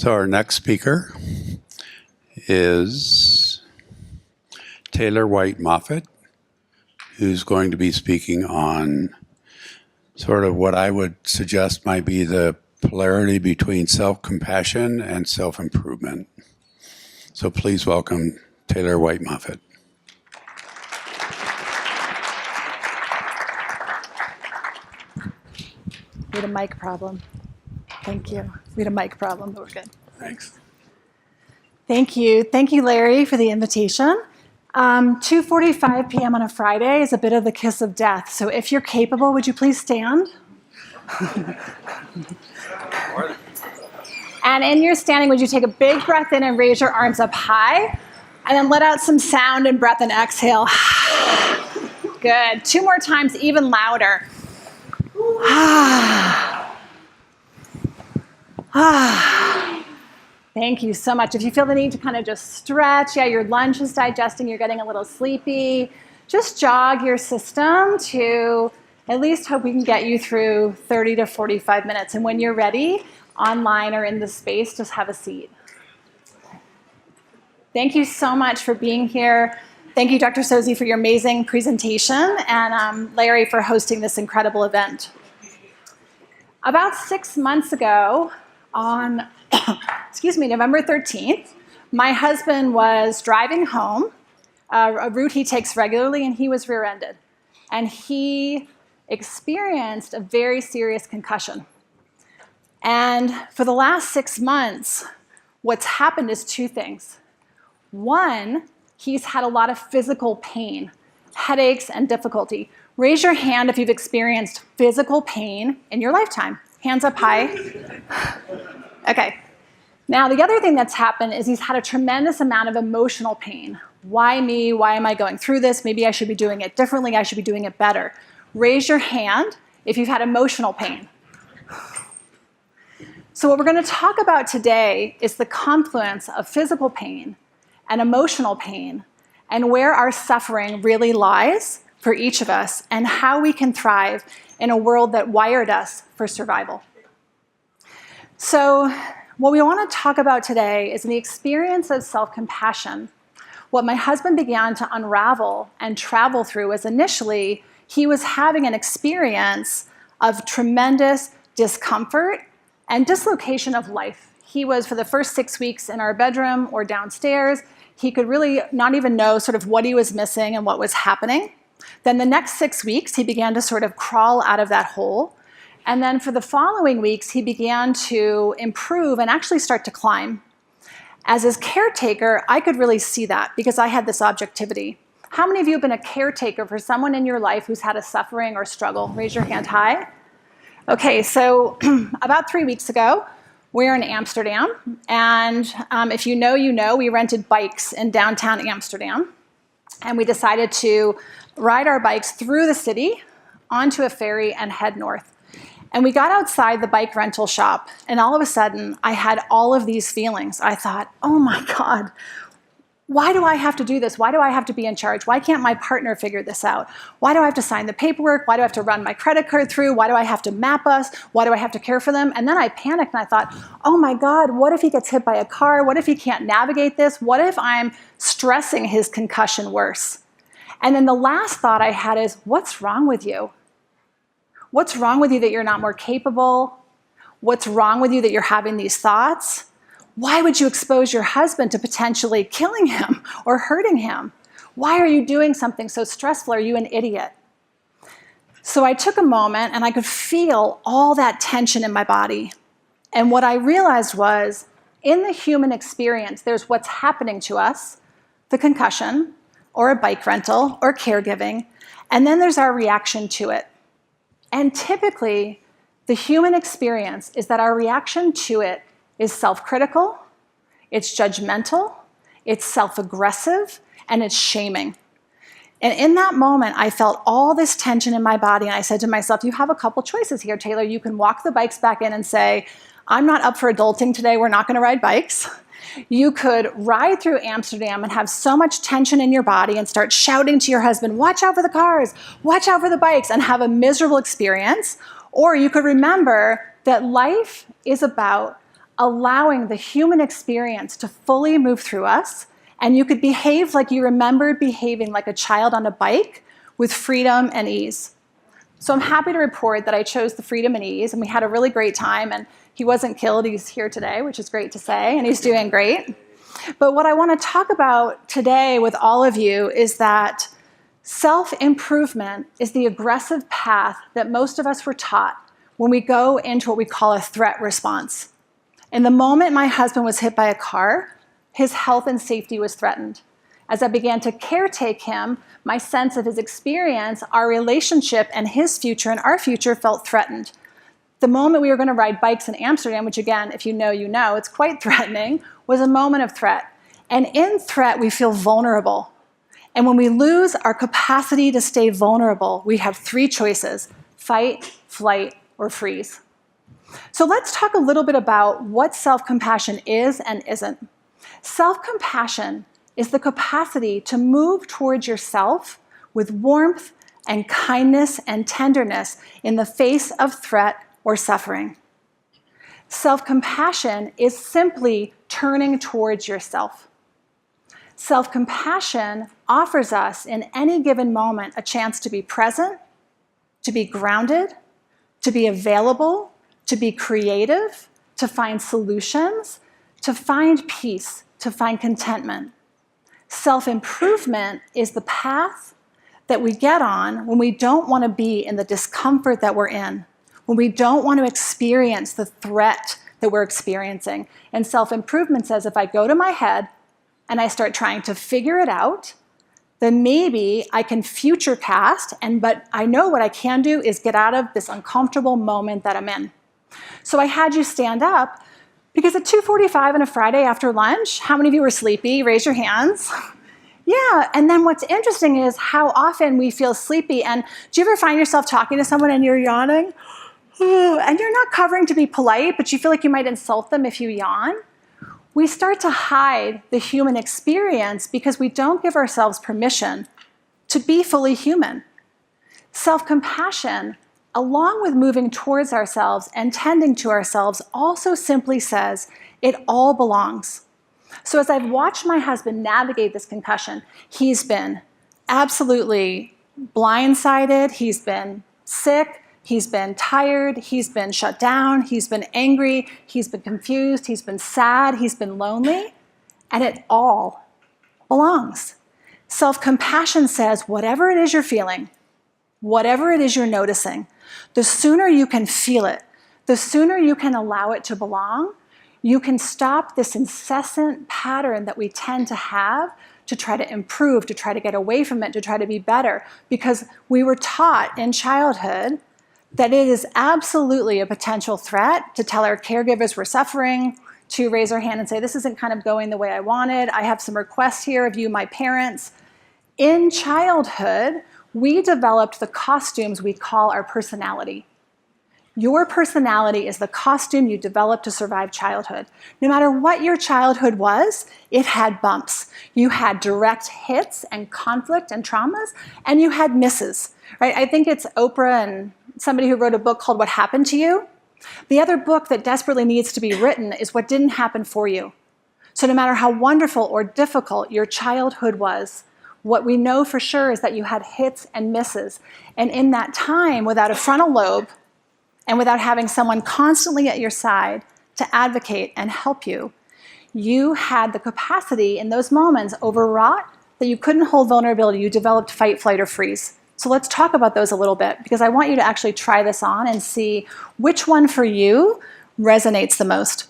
So our next speaker is Taylor White Moffit, who's going to be speaking on sort of what I would suggest might be the polarity between self-compassion and self-improvement. So please welcome Taylor White Moffit. We had a mic problem. Thank you. We had a mic problem, but we're good. Thanks. Thank you. Thank you, Larry, for the invitation. 2:45 p.m. on a Friday is a bit of the kiss of death. So if you're capable, would you please stand? And in your standing, would you take a big breath in and raise your arms up high? And then let out some sound and breath and exhale. Good. 2 more times, even louder. Thank you so much. If you feel the need to kind of just stretch, your lunch is digesting, you're getting a little sleepy, just jog your system to at least hope we can get you through 30 to 45 minutes. And when you're ready, online or in the space, just have a seat. Thank you so much for being here. Thank you, Dr. Sozi, for your amazing presentation, and Larry for hosting this incredible event. About 6 months ago, on November 13th, my husband was driving home, a route he takes regularly, and he was rear-ended. And he experienced a very serious concussion. And for the last 6 months, what's happened is 2 things. One, he's had a lot of physical pain, headaches, and difficulty. Raise your hand if you've experienced physical pain in your lifetime. Hands up high. Okay. Now, the other thing that's happened is he's had a tremendous amount of emotional pain. Why me? Why am I going through this? Maybe I should be doing it differently. I should be doing it better. Raise your hand if you've had emotional pain. So what we're going to talk about today is the confluence of physical pain and emotional pain, and where our suffering really lies for each of us, and how we can thrive in a world that wired us for survival. So what we want to talk about today is the experience of self-compassion. What my husband began to unravel and travel through was initially he was having an experience of tremendous discomfort and dislocation of life. He was, for the first 6 weeks, in our bedroom or downstairs. He could really not even know sort of what he was missing and what was happening. Then the next 6 weeks, he began to sort of crawl out of that hole. And then for the following weeks, he began to improve and actually start to climb. As his caretaker, I could really see that because I had this objectivity. How many of you have been a caretaker for someone in your life who's had a suffering or struggle? Raise your hand high. Okay, so about 3 weeks ago, we're in Amsterdam. And if you know, you know, we rented bikes in downtown Amsterdam. And we decided to ride our bikes through the city onto a ferry and head north. And we got outside the bike rental shop, and all of a sudden, I had all of these feelings. I thought, oh my God, why do I have to do this? Why do I have to be in charge? Why can't my partner figure this out? Why do I have to sign the paperwork? Why do I have to run my credit card through? Why do I have to map us? Why do I have to care for them? And then I panicked and I thought, oh my God, what if he gets hit by a car? What if he can't navigate this? What if I'm stressing his concussion worse? And then the last thought I had is, what's wrong with you? What's wrong with you that you're not more capable? What's wrong with you that you're having these thoughts? Why would you expose your husband to potentially killing him or hurting him? Why are you doing something so stressful? Are you an idiot? So I took a moment and I could feel all that tension in my body. And what I realized was, in the human experience, there's what's happening to us, the concussion, or a bike rental, or caregiving, and then there's our reaction to it. And typically, the human experience is that our reaction to it is self-critical, it's judgmental, it's self-aggressive, and it's shaming. And in that moment, I felt all this tension in my body, and I said to myself, you have a couple choices here, Taylor. You can walk the bikes back in and say, I'm not up for adulting today, we're not gonna ride bikes. You could ride through Amsterdam and have so much tension in your body and start shouting to your husband, watch out for the cars, watch out for the bikes, and have a miserable experience. Or you could remember that life is about allowing the human experience to fully move through us, and you could behave like you remembered behaving like a child on a bike with freedom and ease. So I'm happy to report that I chose the freedom and ease, and we had a really great time, and he wasn't killed. He's here today, which is great to say, and he's doing great. But what I want to talk about today with all of you is that self-improvement is the aggressive path that most of us were taught when we go into what we call a threat response. In the moment my husband was hit by a car, his health and safety was threatened. As I began to caretake him, my sense of his experience, our relationship, and his future and our future felt threatened. The moment we were going to ride bikes in Amsterdam, which again, if you know, it's quite threatening, was a moment of threat. And in threat, we feel vulnerable. And when we lose our capacity to stay vulnerable, we have three choices: fight, flight, or freeze. So let's talk a little bit about what self-compassion is and isn't. Self-compassion is the capacity to move towards yourself with warmth and kindness and tenderness in the face of threat or suffering. Self-compassion is simply turning towards yourself. Self-compassion offers us in any given moment a chance to be present, to be grounded, to be available, to be creative, to find solutions, to find peace, to find contentment. Self-improvement is the path that we get on when we don't want to be in the discomfort that we're in, when we don't want to experience the threat that we're experiencing. And self-improvement says, if I go to my head and I start trying to figure it out, then maybe I can future cast, but I know what I can do is get out of this uncomfortable moment that I'm in. So I had you stand up because at 2:45 on a Friday after lunch, how many of you were sleepy? Raise your hands. Yeah, and then what's interesting is how often we feel sleepy. And do you ever find yourself talking to someone and you're yawning? And you're not covering to be polite, but you feel like you might insult them if you yawn? We start to hide the human experience because we don't give ourselves permission to be fully human. Self-compassion, along with moving towards ourselves and tending to ourselves, also simply says it all belongs. So as I've watched my husband navigate this concussion, he's been absolutely blindsided, he's been sick, he's been tired, he's been shut down, he's been angry, he's been confused, he's been sad, he's been lonely, and it all belongs. Self-compassion says whatever it is you're feeling, whatever it is you're noticing, the sooner you can feel it, the sooner you can allow it to belong, you can stop this incessant pattern that we tend to have to try to improve, to try to get away from it, to try to be better, because we were taught in childhood that it is absolutely a potential threat to tell our caregivers we're suffering, to raise our hand and say, this isn't kind of going the way I wanted. I have some requests here of you, my parents. In childhood, we developed the costumes we call our personality. Your personality is the costume you developed to survive childhood. No matter what your childhood was, it had bumps. You had direct hits and conflict and traumas, and you had misses, right? I think it's Oprah and somebody who wrote a book called What Happened to You. The other book that desperately needs to be written is What Didn't Happen for You. So no matter how wonderful or difficult your childhood was, what we know for sure is that you had hits and misses. And in that time, without a frontal lobe, and without having someone constantly at your side to advocate and help you, you had the capacity in those moments overwrought that you couldn't hold vulnerability. You developed fight, flight, or freeze. So let's talk about those a little bit, because I want you to actually try this on and see which one for you resonates the most.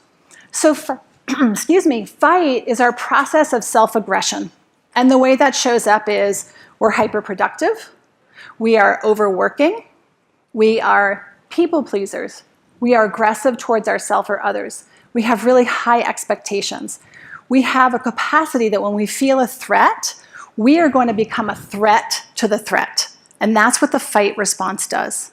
So, fight is our process of self-aggression. And the way that shows up is we're hyperproductive, we are overworking, we are people pleasers, we are aggressive towards ourselves or others, we have really high expectations. We have a capacity that when we feel a threat, we are going to become a threat to the threat. And that's what the fight response does.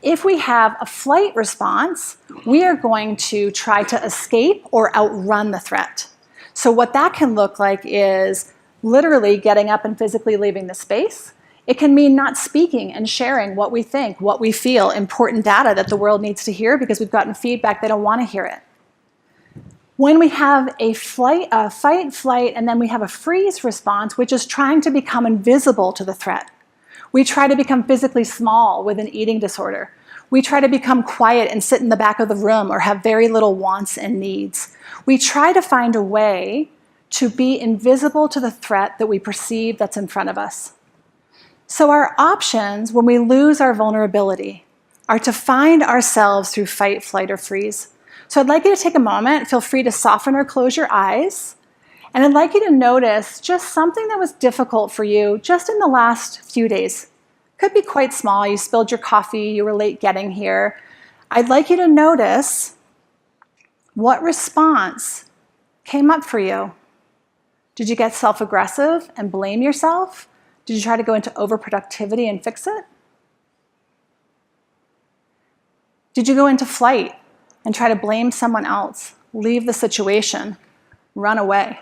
If we have a flight response, we are going to try to escape or outrun the threat. So what that can look like is literally getting up and physically leaving the space. It can mean not speaking and sharing what we think, what we feel, important data that the world needs to hear because we've gotten feedback they don't want to hear it. When we have a fight, flight, and then we have a freeze response, which is trying to become invisible to the threat. We try to become physically small with an eating disorder. We try to become quiet and sit in the back of the room or have very little wants and needs. We try to find a way to be invisible to the threat that we perceive that's in front of us. So our options when we lose our vulnerability are to find ourselves through fight, flight, or freeze. So I'd like you to take a moment, feel free to soften or close your eyes, and I'd like you to notice just something that was difficult for you just in the last few days. Could be quite small. You spilled your coffee, you were late getting here. I'd like you to notice what response came up for you. Did you get self-aggressive and blame yourself? Did you try to go into overproductivity and fix it? Did you go into flight and try to blame someone else, leave the situation, run away?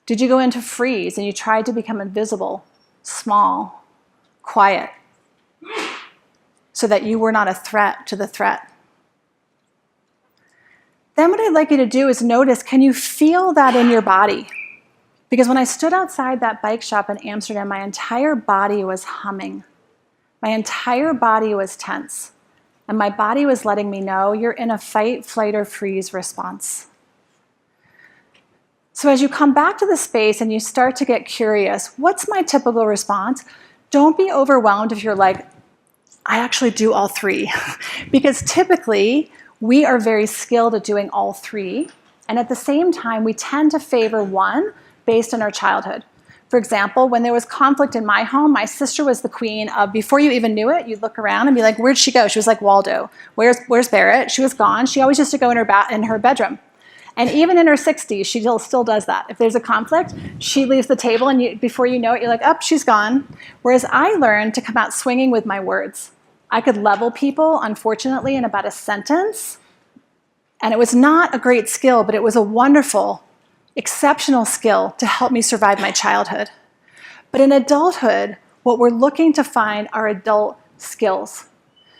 Did you go into freeze and you tried to become invisible, small, quiet, so that you were not a threat to the threat? Then what I'd like you to do is notice, can you feel that in your body? Because when I stood outside that bike shop in Amsterdam, my entire body was humming. My entire body was tense. And my body was letting me know you're in a fight, flight, or freeze response. So as you come back to the space and you start to get curious, what's my typical response? Don't be overwhelmed if you're like, I actually do all three. Because typically, we are very skilled at doing all three. And at the same time, we tend to favor one based on our childhood. For example, when there was conflict in my home, my sister was the queen of, before you even knew it, you'd look around and be like, where'd she go? She was like Waldo. Where's Barrett? She was gone. She always used to go in her bedroom. And even in her 60s, she still does that. If there's a conflict, she leaves the table, and before you know it, you're like, oh, she's gone. Whereas I learned to come out swinging with my words. I could level people, unfortunately, in about a sentence. And it was not a great skill, but it was a wonderful, exceptional skill to help me survive my childhood. But in adulthood, what we're looking to find are adult skills.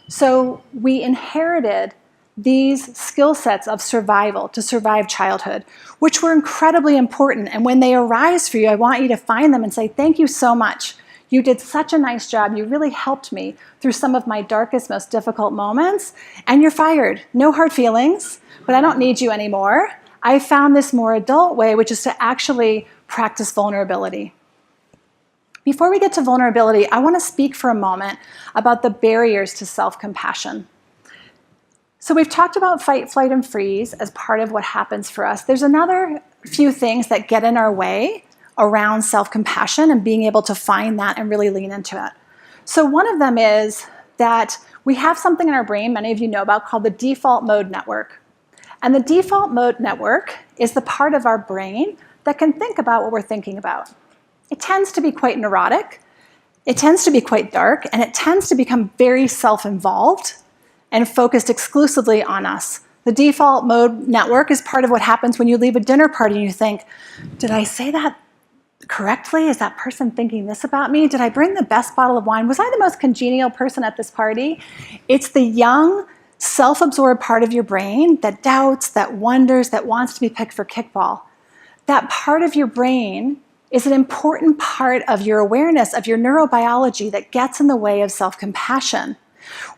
So we inherited these skill sets of survival to survive childhood, which were incredibly important. And when they arise for you, I want you to find them and say, thank you so much. You did such a nice job. You really helped me through some of my darkest, most difficult moments. And you're fired. No hard feelings, but I don't need you anymore. I found this more adult way, which is to actually practice vulnerability. Before we get to vulnerability, I want to speak for a moment about the barriers to self-compassion. So we've talked about fight, flight, and freeze as part of what happens for us. There's another few things that get in our way around self-compassion and being able to find that and really lean into it. So one of them is that we have something in our brain, many of you know about, called the default mode network. And the default mode network is the part of our brain that can think about what we're thinking about. It tends to be quite neurotic, it tends to be quite dark, and it tends to become very self-involved and focused exclusively on us. The default mode network is part of what happens when you leave a dinner party and you think, did I say that correctly? Is that person thinking this about me? Did I bring the best bottle of wine? Was I the most congenial person at this party? It's the young, self-absorbed part of your brain that doubts, that wonders, that wants to be picked for kickball. That part of your brain is an important part of your awareness, of your neurobiology that gets in the way of self-compassion.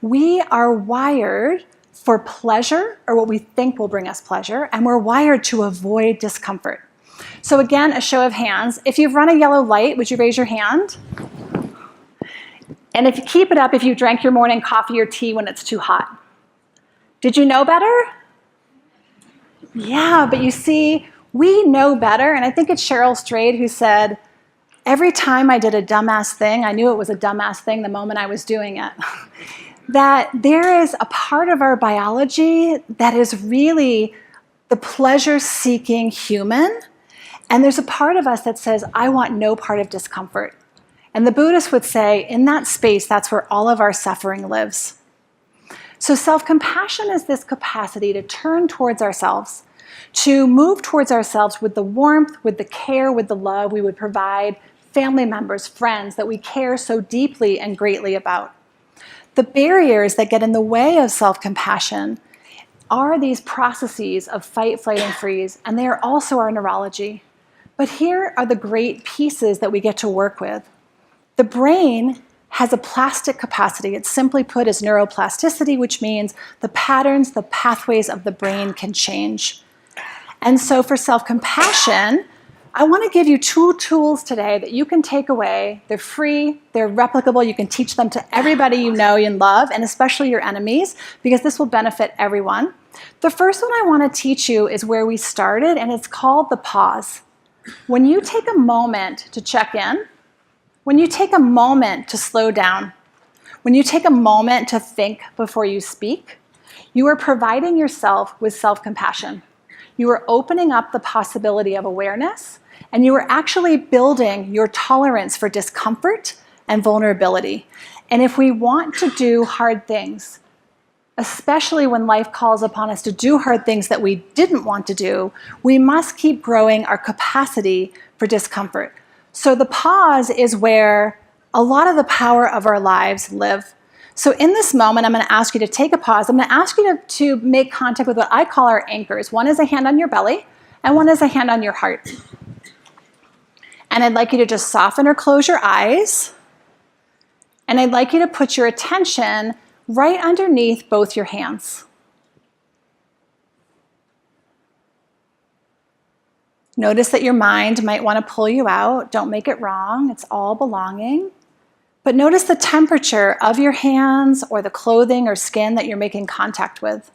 We are wired for pleasure, or what we think will bring us pleasure, and we're wired to avoid discomfort. So again, a show of hands. If you've run a yellow light, would you raise your hand? And if you keep it up, if you drank your morning coffee or tea when it's too hot. Did you know better? Yeah, but you see, we know better, and I think it's Cheryl Strayed who said, every time I did a dumbass thing, I knew it was a dumbass thing the moment I was doing it. That there is a part of our biology that is really the pleasure-seeking human, and there's a part of us that says, I want no part of discomfort. And the Buddhists would say, in that space, that's where all of our suffering lives. So self-compassion is this capacity to turn towards ourselves, to move towards ourselves with the warmth, with the care, with the love we would provide family members, friends that we care so deeply and greatly about. The barriers that get in the way of self-compassion are these processes of fight, flight, and freeze, and they are also our neurology. But here are the great pieces that we get to work with. The brain has a plastic capacity. It's simply put as neuroplasticity, which means the patterns, the pathways of the brain can change. And so for self-compassion, I want to give you 2 tools today that you can take away. They're free, they're replicable, you can teach them to everybody you know and love, and especially your enemies, because this will benefit everyone. The first one I want to teach you is where we started, and it's called the pause. When you take a moment to check in, when you take a moment to slow down, when you take a moment to think before you speak, you are providing yourself with self-compassion. You are opening up the possibility of awareness, and you are actually building your tolerance for discomfort and vulnerability. And if we want to do hard things, especially when life calls upon us to do hard things that we didn't want to do, we must keep growing our capacity for discomfort. So the pause is where a lot of the power of our lives live. So in this moment, I'm going to ask you to take a pause. I'm going to ask you to make contact with what I call our anchors. One is a hand on your belly, and one is a hand on your heart. And I'd like you to just soften or close your eyes. And I'd like you to put your attention right underneath both your hands. Notice that your mind might want to pull you out. Don't make it wrong. It's all belonging. But notice the temperature of your hands or the clothing or skin that you're making contact with.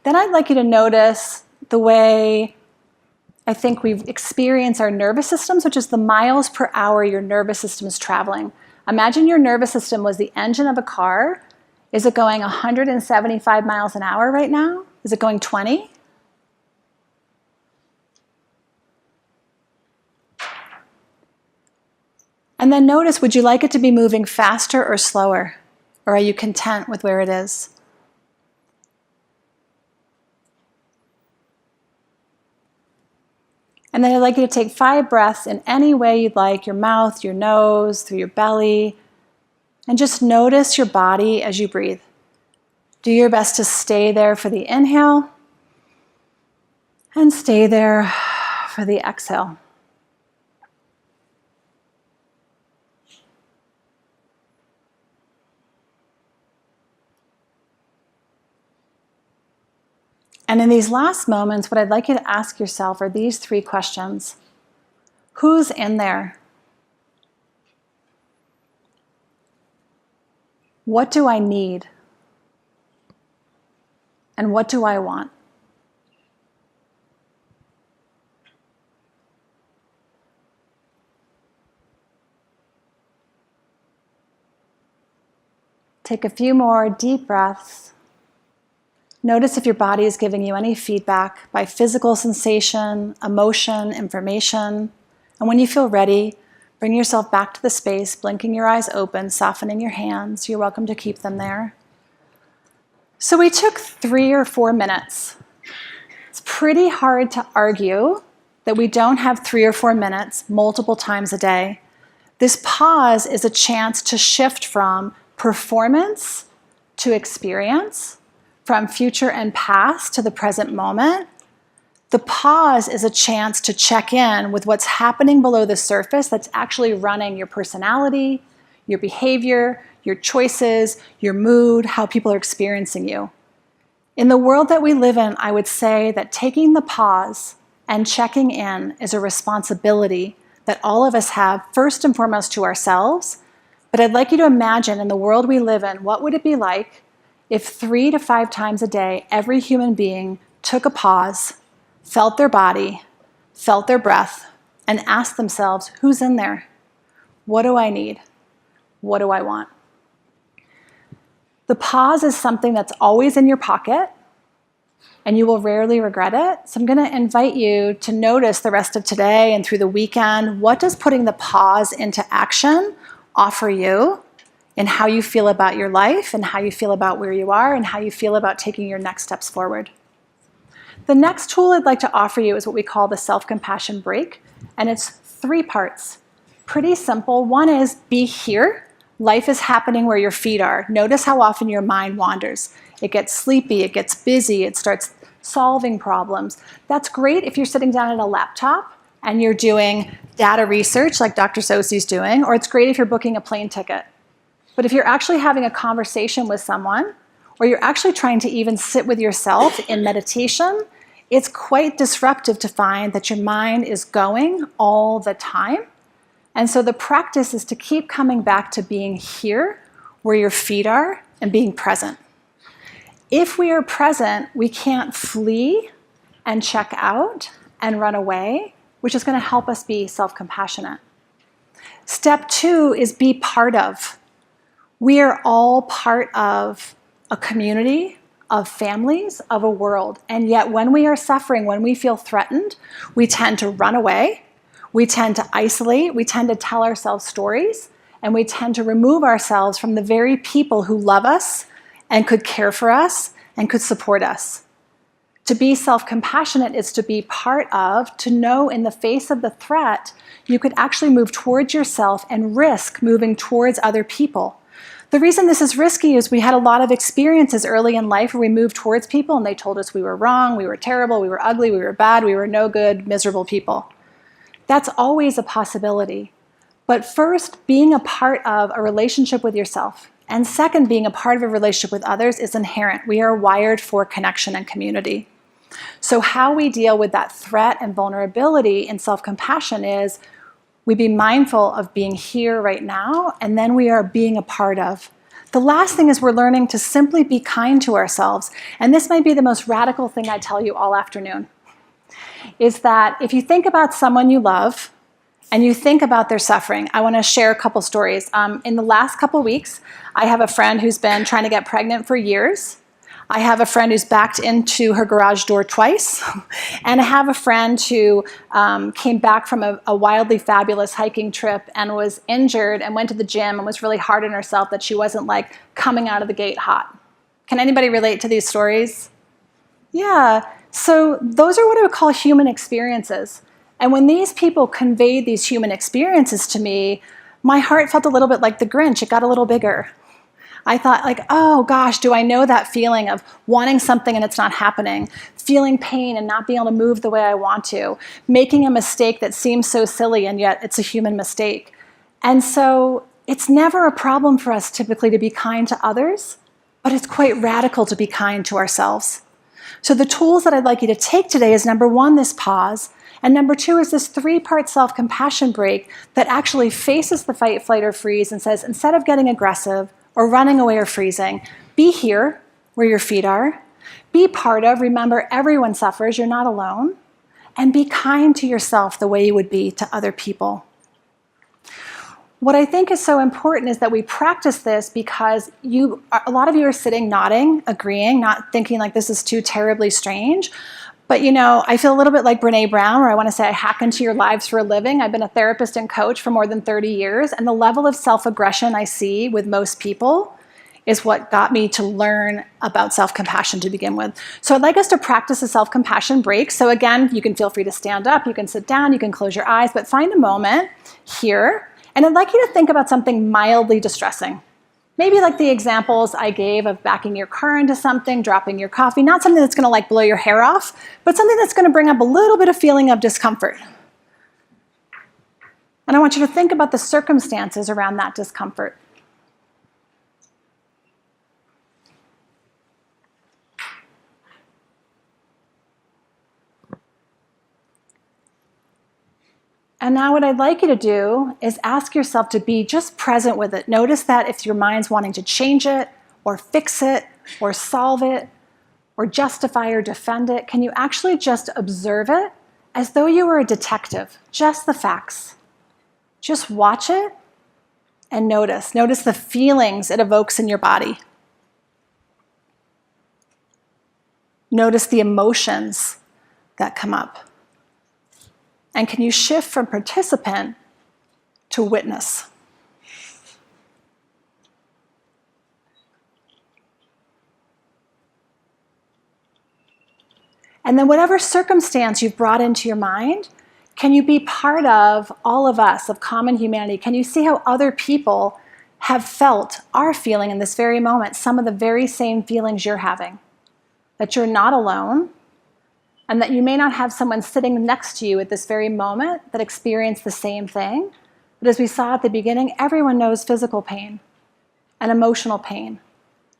Then I'd like you to notice the way I think we experience our nervous systems, which is the miles per hour your nervous system is traveling. Imagine your nervous system was the engine of a car. Is it going 175 miles an hour right now? Is it going 20? And then notice, would you like it to be moving faster or slower? Or are you content with where it is? And then I'd like you to take 5 breaths in any way you'd like, your mouth, your nose, through your belly, and just notice your body as you breathe. Do your best to stay there for the inhale and stay there for the exhale. And in these last moments, what I'd like you to ask yourself are these 3 questions. Who's in there? What do I need? And what do I want? Take a few more deep breaths. Notice if your body is giving you any feedback by physical sensation, emotion, information. And when you feel ready, bring yourself back to the space, blinking your eyes open, softening your hands. You're welcome to keep them there. So we took 3 or 4 minutes. It's pretty hard to argue that we don't have 3 or 4 minutes multiple times a day. This pause is a chance to shift from performance to experience, from future and past to the present moment. The pause is a chance to check in with what's happening below the surface that's actually running your personality, your behavior, your choices, your mood, how people are experiencing you. In the world that we live in, I would say that taking the pause and checking in is a responsibility that all of us have, first and foremost to ourselves. But I'd like you to imagine in the world we live in, what would it be like if 3 to 5 times a day, every human being took a pause, felt their body, felt their breath, and asked themselves, who's in there? What do I need? What do I want? The pause is something that's always in your pocket, and you will rarely regret it. So I'm going to invite you to notice the rest of today and through the weekend, what does putting the pause into action offer you in how you feel about your life and how you feel about where you are and how you feel about taking your next steps forward. The next tool I'd like to offer you is what we call the self-compassion break, and it's 3 parts. Pretty simple. One is be here Life is happening where your feet are. Notice how often your mind wanders. It gets sleepy, it gets busy, it starts solving problems. That's great if you're sitting down at a laptop and you're doing data research like Dr. Sosi's doing, or it's great if you're booking a plane ticket. But if you're actually having a conversation with someone, or you're actually trying to even sit with yourself in meditation, it's quite disruptive to find that your mind is going all the time. And so the practice is to keep coming back to being here, where your feet are, and being present. If we are present, we can't flee and check out and run away, which is going to help us be self-compassionate. Step 2 is be part of. We are all part of a community, of families, of a world. And yet when we are suffering, when we feel threatened, we tend to run away, we tend to isolate, we tend to tell ourselves stories, and we tend to remove ourselves from the very people who love us and could care for us and could support us. To be self-compassionate is to be part of, to know in the face of the threat, you could actually move towards yourself and risk moving towards other people. The reason this is risky is we had a lot of experiences early in life where we moved towards people and they told us we were wrong, we were terrible, we were ugly, we were bad, we were no good, miserable people. That's always a possibility. But first, being a part of a relationship with yourself, and second, being a part of a relationship with others is inherent. We are wired for connection and community. So how we deal with that threat and vulnerability in self-compassion is we be mindful of being here right now, and then we are being a part of. The last thing is we're learning to simply be kind to ourselves. And this might be the most radical thing I tell you all afternoon, is that if you think about someone you love and you think about their suffering, I want to share a couple stories. In the last couple weeks, I have a friend who's been trying to get pregnant for years. I have a friend who's backed into her garage door twice. And I have a friend who came back from a wildly fabulous hiking trip and was injured and went to the gym and was really hard on herself that she wasn't like coming out of the gate hot. Can anybody relate to these stories? Yeah, so those are what I would call human experiences. And when these people conveyed these human experiences to me, my heart felt a little bit like the Grinch. It got a little bigger. I thought like, oh gosh, do I know that feeling of wanting something and it's not happening, feeling pain and not being able to move the way I want to, making a mistake that seems so silly and yet it's a human mistake. And so it's never a problem for us typically to be kind to others, but it's quite radical to be kind to ourselves. So the tools that I'd like you to take today is number 1, this pause, and number 2 is this 3-part self-compassion break that actually faces the fight, flight, or freeze and says, instead of getting aggressive, or running away or freezing, be here where your feet are, be part of, remember everyone suffers, you're not alone, and be kind to yourself the way you would be to other people. What I think is so important is that we practice this because a lot of you are sitting nodding, agreeing, not thinking like this is too terribly strange. But you know, I feel a little bit like Brene Brown, where I want to say I hack into your lives for a living. I've been a therapist and coach for more than 30 years, and the level of self-aggression I see with most people is what got me to learn about self-compassion to begin with. So I'd like us to practice a self-compassion break. So again, you can feel free to stand up, you can sit down, you can close your eyes, but find a moment here, and I'd like you to think about something mildly distressing. Maybe like the examples I gave of backing your car into something, dropping your coffee, not something that's going to like blow your hair off, but something that's going to bring up a little bit of feeling of discomfort. And I want you to think about the circumstances around that discomfort. And now what I'd like you to do is ask yourself to be just present with it. Notice that if your mind's wanting to change it, or fix it, or solve it, or justify or defend it, can you actually just observe it as though you were a detective? Just the facts. Just watch it and notice. Notice the feelings it evokes in your body. Notice the emotions that come up. And can you shift from participant to witness? And then whatever circumstance you've brought into your mind, can you be part of all of us, of common humanity? Can you see how other people have felt, are feeling in this very moment, some of the very same feelings you're having. That you're not alone, and that you may not have someone sitting next to you at this very moment that experienced the same thing. But as we saw at the beginning, everyone knows physical pain and emotional pain,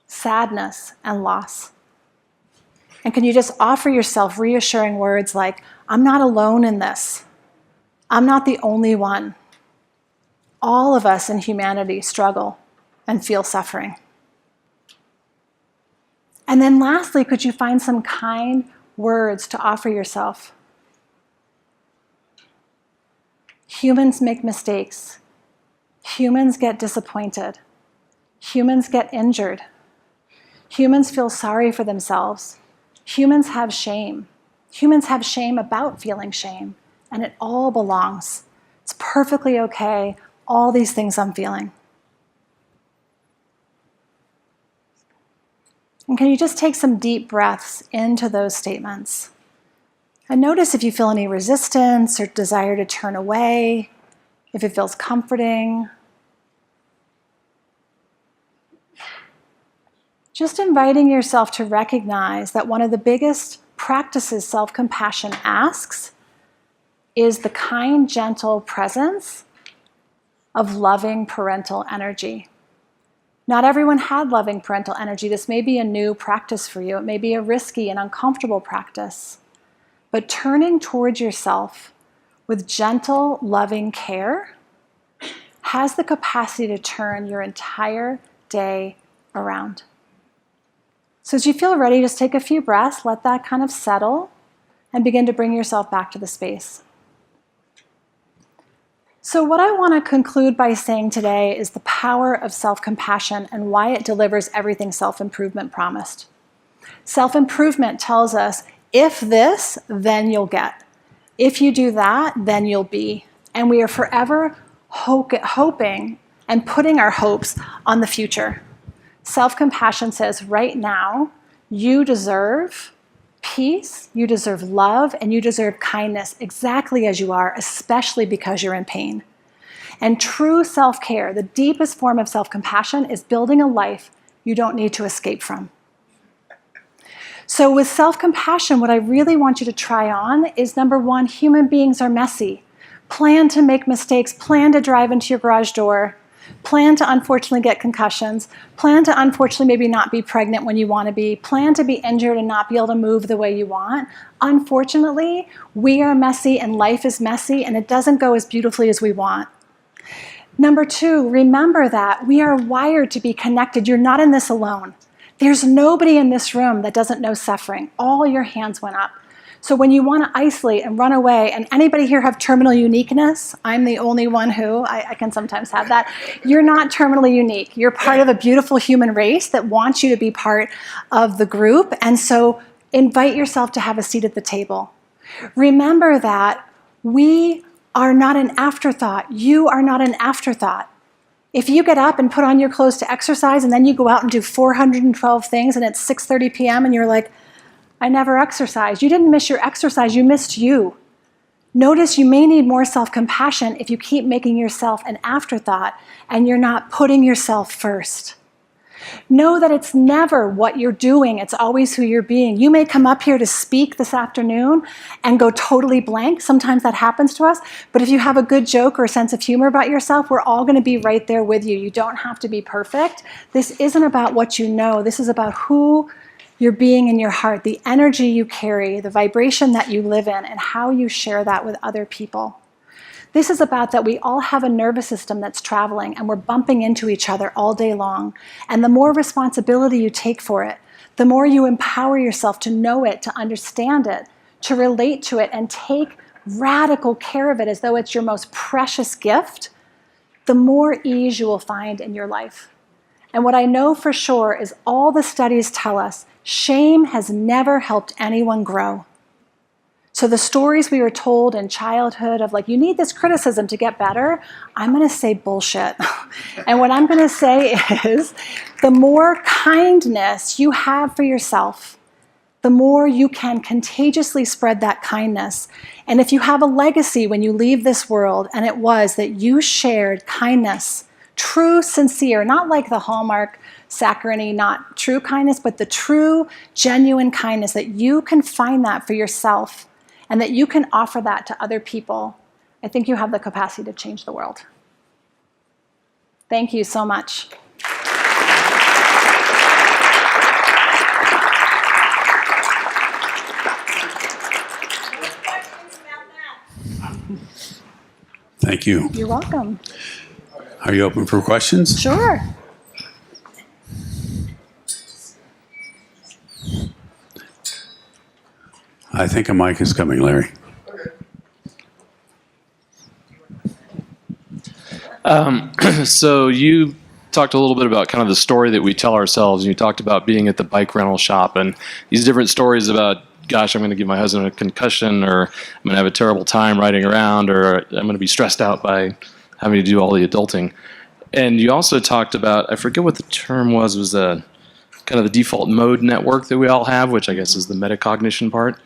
sadness and loss. And can you just offer yourself reassuring words like, I'm not alone in this. I'm not the only one. All of us in humanity struggle and feel suffering. And then lastly, could you find some kind words to offer yourself? Humans make mistakes. Humans get disappointed. Humans get injured. Humans feel sorry for themselves. Humans have shame. Humans have shame about feeling shame, and it all belongs. It's perfectly okay, all these things I'm feeling. And can you just take some deep breaths into those statements? And notice if you feel any resistance or desire to turn away, if it feels comforting. Just inviting yourself to recognize that one of the biggest practices self-compassion asks is the kind, gentle presence of loving parental energy. Not everyone had loving parental energy. This may be a new practice for you. It may be a risky and uncomfortable practice. But turning towards yourself with gentle, loving care has the capacity to turn your entire day around. So as you feel ready, just take a few breaths, let that kind of settle, and begin to bring yourself back to the space. So what I want to conclude by saying today is the power of self-compassion and why it delivers everything self-improvement promised. Self-improvement tells us, if this, then you'll get. If you do that, then you'll be. And we are forever hoping and putting our hopes on the future. Self-compassion says, right now, you deserve peace, you deserve love, and you deserve kindness exactly as you are, especially because you're in pain. And true self-care, the deepest form of self-compassion, is building a life you don't need to escape from. So with self-compassion, what I really want you to try on is, number one, human beings are messy. Plan to make mistakes, plan to drive into your garage door, plan to unfortunately get concussions, plan to unfortunately maybe not be pregnant when you want to be, plan to be injured and not be able to move the way you want. Unfortunately, we are messy and life is messy and it doesn't go as beautifully as we want. Number two, remember that we are wired to be connected. You're not in this alone. There's nobody in this room that doesn't know suffering. All your hands went up. So when you want to isolate and run away, and anybody here have terminal uniqueness? I'm the only one who, I can sometimes have that. You're not terminally unique. You're part of a beautiful human race that wants you to be part of the group. And so invite yourself to have a seat at the table. Remember that we are not an afterthought. You are not an afterthought. If you get up and put on your clothes to exercise and then you go out and do 412 things and it's 6:30 p.m. and you're like, I never exercised. You didn't miss your exercise, you missed you. Notice you may need more self-compassion if you keep making yourself an afterthought and you're not putting yourself first. Know that it's never what you're doing, it's always who you're being. You may come up here to speak this afternoon and go totally blank. Sometimes that happens to us. But if you have a good joke or a sense of humor about yourself, we're all going to be right there with you. You don't have to be perfect. This isn't about what you know. This is about who you're being in your heart, the energy you carry, the vibration that you live in, and how you share that with other people. This is about that we all have a nervous system that's traveling and we're bumping into each other all day long. And the more responsibility you take for it, the more you empower yourself to know it, to understand it, to relate to it, and take radical care of it as though it's your most precious gift, the more ease you will find in your life. And what I know for sure is all the studies tell us shame has never helped anyone grow. So the stories we were told in childhood of like, you need this criticism to get better, I'm going to say bullshit. And what I'm going to say is the more kindness you have for yourself, the more you can contagiously spread that kindness. And if you have a legacy when you leave this world, and it was that you shared kindness, true, sincere, not like the Hallmark saccharine, not true kindness, but the true, genuine kindness, that you can find that for yourself and that you can offer that to other people, I think you have the capacity to change the world. Thank you so much. Thank you. You're welcome. Are you open for questions? Sure. I think a mic is coming, Larry. So you talked a little bit about kind of the story that we tell ourselves, and you talked about being at the bike rental shop and these different stories about, gosh, I'm going to give my husband a concussion, or I'm going to have a terrible time riding around, or I'm going to be stressed out by having to do all the adulting. And you also talked about, I forget what the term was a kind of the default mode network that we all have, which I guess is the metacognition part.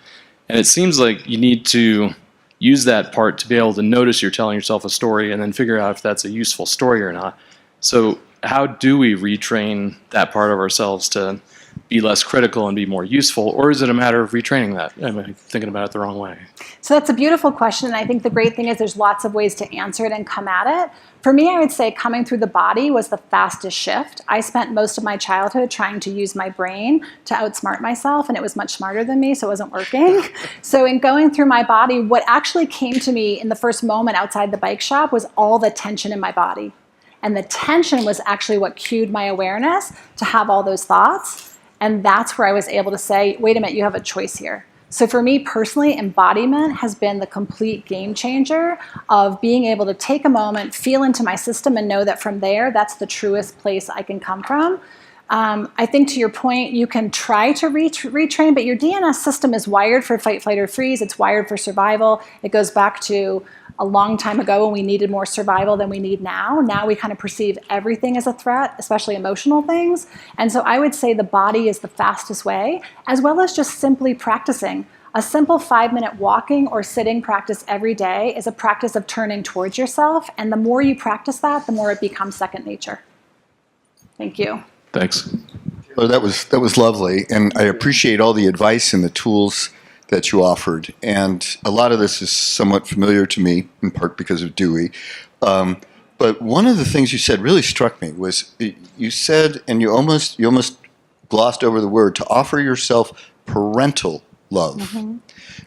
And it seems like you need to use that part to be able to notice you're telling yourself a story and then figure out if that's a useful story or not. So how do we retrain that part of ourselves to be less critical and be more useful? Or is it a matter of retraining that? Am I thinking about it the wrong way? So that's a beautiful question. And I think the great thing is there's lots of ways to answer it and come at it. For me, I would say coming through the body was the fastest shift. I spent most of my childhood trying to use my brain to outsmart myself, and it was much smarter than me, so it wasn't working. So in going through my body, what actually came to me in the first moment outside the bike shop was all the tension in my body. And the tension was actually what cued my awareness to have all those thoughts. And that's where I was able to say, wait a minute, you have a choice here. So for me personally, embodiment has been the complete game changer of being able to take a moment, feel into my system, and know that from there, that's the truest place I can come from. I think to your point, you can try to retrain, but your DNS system is wired for fight, flight, or freeze. It's wired for survival. It goes back to a long time ago when we needed more survival than we need now. Now we kind of perceive everything as a threat, especially emotional things. And so I would say the body is the fastest way, as well as just simply practicing. A simple 5-minute walking or sitting practice every day is a practice of turning towards yourself. And the more you practice that, the more it becomes second nature. Thank you. Thanks. Well, that was lovely, and I appreciate all the advice and the tools that you offered. And a lot of this is somewhat familiar to me, in part because of Dewey. But one of the things you said really struck me was you said, and you almost glossed over the word, to offer yourself parental love. Mm-hmm.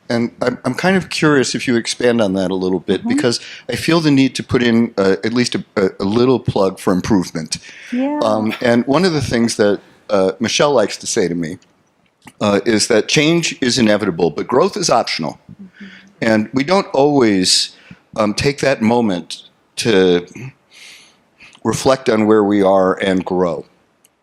And I'm kind of curious if you expand on that a little bit, mm-hmm. because I feel the need to put in at least a little plug for improvement. Yeah. And one of the things that Michelle likes to say to me is that change is inevitable, but growth is optional. Mm-hmm. And we don't always take that moment to reflect on where we are and grow.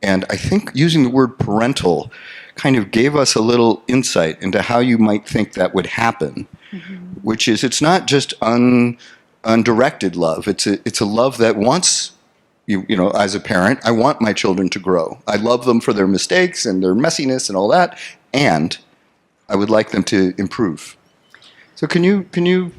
And I think using the word parental kind of gave us a little insight into how you might think that would happen, mm-hmm. which is it's not just undirected love. It's a love that wants, you know, as a parent, I want my children to grow. I love them for their mistakes and their messiness and all that, and I would like them to improve. So can you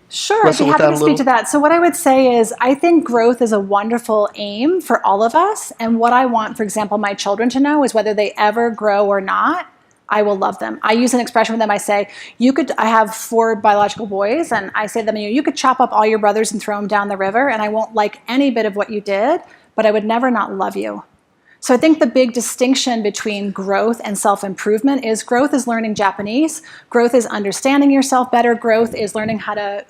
Sure, I'd be happy to speak to that. So what I would say is I think growth is a wonderful aim for all of us. And what I want, for example, my children to know is whether they ever grow or not, I will love them. I use an expression with them. I say, I have 4 biological boys, and I say to them, you could chop up all your brothers and throw them down the river, and I won't like any bit of what you did, but I would never not love you. So I think the big distinction between growth and self-improvement is growth is learning Japanese, growth is understanding yourself better, growth is learning how to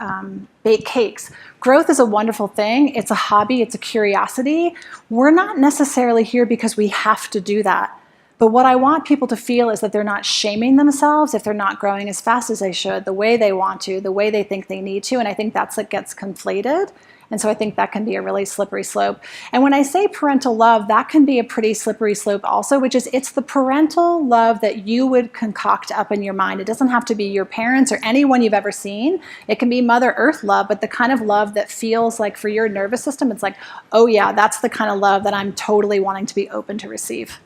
bake cakes. Growth is a wonderful thing. It's a hobby, it's a curiosity. We're not necessarily here because we have to do that. But what I want people to feel is that they're not shaming themselves if they're not growing as fast as they should, the way they want to, the way they think they need to, and I think that's what gets conflated. And so I think that can be a really slippery slope. And when I say parental love, that can be a pretty slippery slope also, which is it's the parental love that you would concoct up in your mind. It doesn't have to be your parents or anyone you've ever seen. It can be Mother Earth love, but the kind of love that feels like for your nervous system, it's like, oh yeah, that's the kind of love that I'm totally wanting to be open to receive.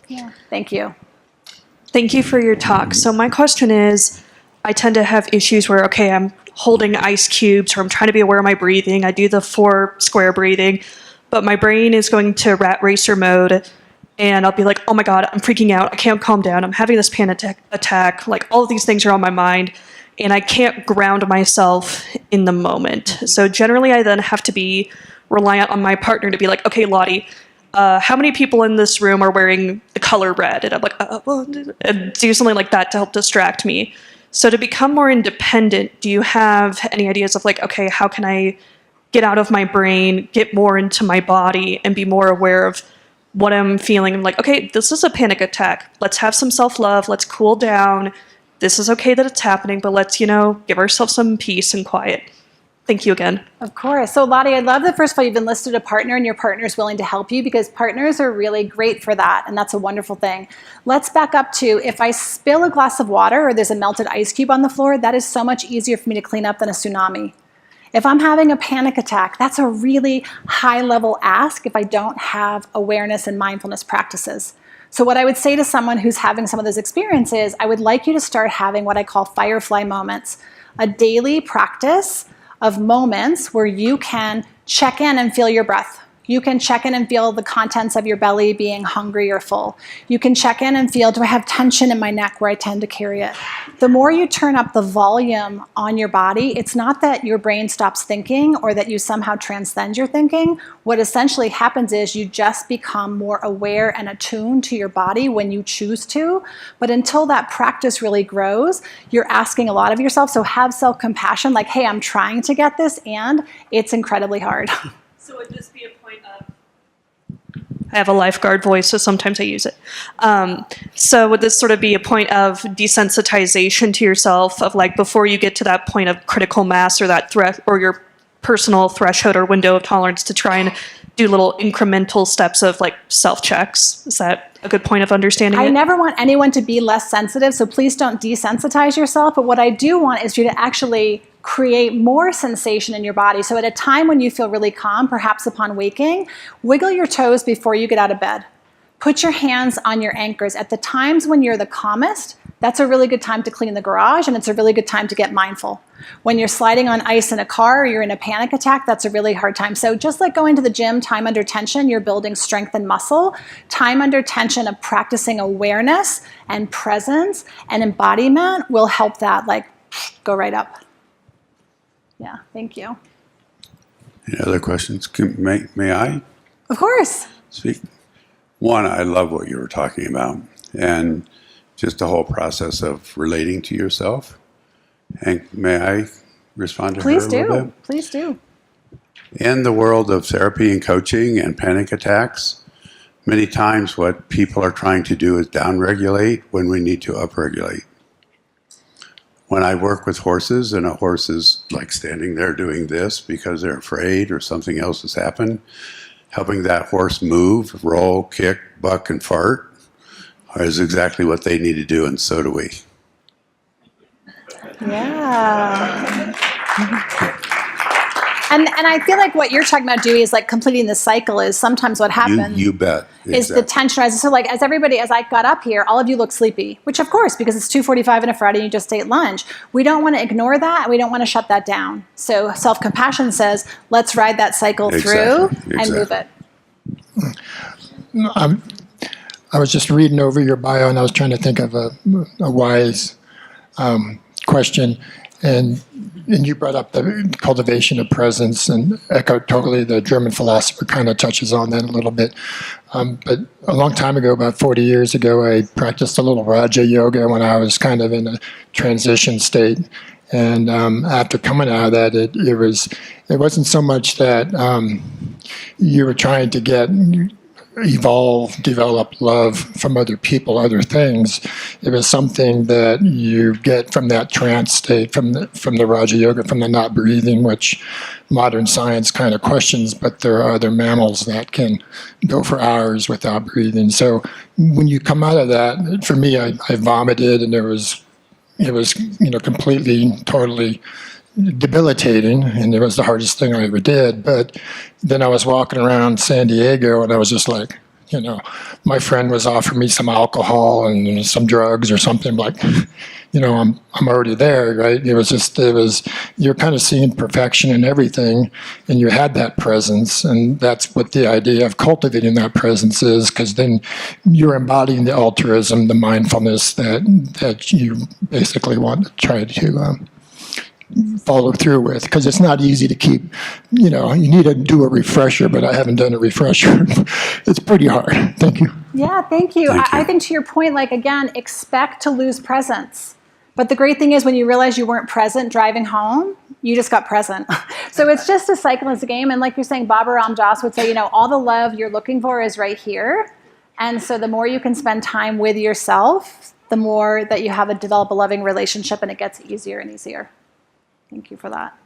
Yeah, thank you. Thank you for your talk. So my question is, I tend to have issues where, okay, holding ice cubes, or I'm trying to be aware of my breathing. I do the 4 square breathing, but my brain is going to rat racer mode, and I'll be like, oh my God, I'm freaking out. I can't calm down. I'm having this panic attack. Like, all of these things are on my mind, and I can't ground myself in the moment. So generally, I then have to be reliant on my partner to be like, okay, Lottie, how many people in this room are wearing the color red? And I'm like, and do something like that to help distract me. So to become more independent, do you have any ideas of like, okay, how can I get out of my brain, get more into my body, and be more aware of what I'm feeling? I'm like, okay, this is a panic attack. Let's have some self-love. Let's cool down. This is okay that it's happening, but let's, give ourselves some peace and quiet. Thank you again. Of course. So Lottie, I love that first of all, you've enlisted a partner and your partner is willing to help you, because partners are really great for that. And that's a wonderful thing. Let's back up to, if I spill a glass of water or there's a melted ice cube on the floor, that is so much easier for me to clean up than a tsunami. If I'm having a panic attack, that's a really high level ask if I don't have awareness and mindfulness practices. So what I would say to someone who's having some of those experiences, I would like you to start having what I call firefly moments, a daily practice of moments where you can check in and feel your breath. You can check in and feel the contents of your belly being hungry or full. You can check in and feel, do I have tension in my neck where I tend to carry it? The more you turn up the volume on your body, it's not that your brain stops thinking or that you somehow transcend your thinking. What essentially happens is you just become more aware and attuned to your body when you choose to. But until that practice really grows, you're asking a lot of yourself. So have self-compassion, like, hey, I'm trying to get this, and it's incredibly hard. So would this be a point of, I have a lifeguard voice, so sometimes I use it. So would this sort of be a point of desensitization to yourself, of like, before you get to that point of critical mass or that threat or your personal threshold or window of tolerance, to try and do little incremental steps of like self-checks? Is that a good point of understanding I it? never want anyone to be less sensitive, so please don't desensitize yourself. But what I do want is you to actually create more sensation in your body. So at a time when you feel really calm, perhaps upon waking, wiggle your toes before you get out of bed. Put your hands on your anchors. At the times when you're the calmest, that's a really good time to clean the garage, and it's a really good time to get mindful. When you're sliding on ice in a car or you're in a panic attack, that's a really hard time. So just like going to the gym, time under tension, you're building strength and muscle. Time under tension of practicing awareness and presence and embodiment will help that like go right up. Yeah, thank you. Any other questions? May I Of course. speak? One, I love what you were talking about, and just the whole process of relating to yourself. And may I respond to Please her a little do. bit? Please do. In the world of therapy and coaching and panic attacks, many times what people are trying to do is downregulate when we need to upregulate. When I work with horses and a horse is like standing there doing this because they're afraid or something else has happened, helping that horse move, roll, kick, buck, and fart is exactly what they need to do, and so do we. Yeah. And I feel like what you're talking about, Dewey, is like completing the cycle. Is sometimes what happens. You bet. Is the tension rises. So like as I got up here, all of you look sleepy, which of course, because it's 2:45 on a Friday and you just ate lunch. We don't want to ignore that, and we don't want to shut that down. So self-compassion says, let's ride that cycle through and move it. I was just reading over your bio, and I was trying to think of a wise question, and you brought up the cultivation of presence, and echoed totally. The German philosopher kind of touches on that a little bit. But a long time ago, about 40 years ago, I practiced a little Raja Yoga when I was kind of in a transition state. And after coming out of that, it wasn't so much that you were trying to evolve, develop love from other people, other things. It was something that you get from that trance state, from the Raja Yoga, from the not breathing, which modern science kind of questions, but there are other mammals that can go for hours without breathing. So when you come out of that, for me, I vomited, and it was completely, totally debilitating, and it was the hardest thing I ever did. But then I was walking around San Diego, and I was just like, you know, my friend was offering me some alcohol and some drugs or something, like, you know, I'm already there, right? You're kind of seeing perfection in everything, and you had that presence, and that's what the idea of cultivating that presence is, because then you're embodying the altruism, the mindfulness that you basically want to try to follow through with, because it's not easy to keep, you know, you need to do a refresher, but I haven't done a refresher. It's pretty hard. Thank you. Yeah, thank you. Thank you. I think to your point, like, again, expect to lose presence. But the great thing is when you realize you weren't present driving home, you just got present. So it's just a cycle, it's a game. And like you're saying, Baba Ram Dass would say, you know, all the love you're looking for is right here. And so the more you can spend time with yourself, the more that you develop a loving relationship, and it gets easier and easier. Thank you for that.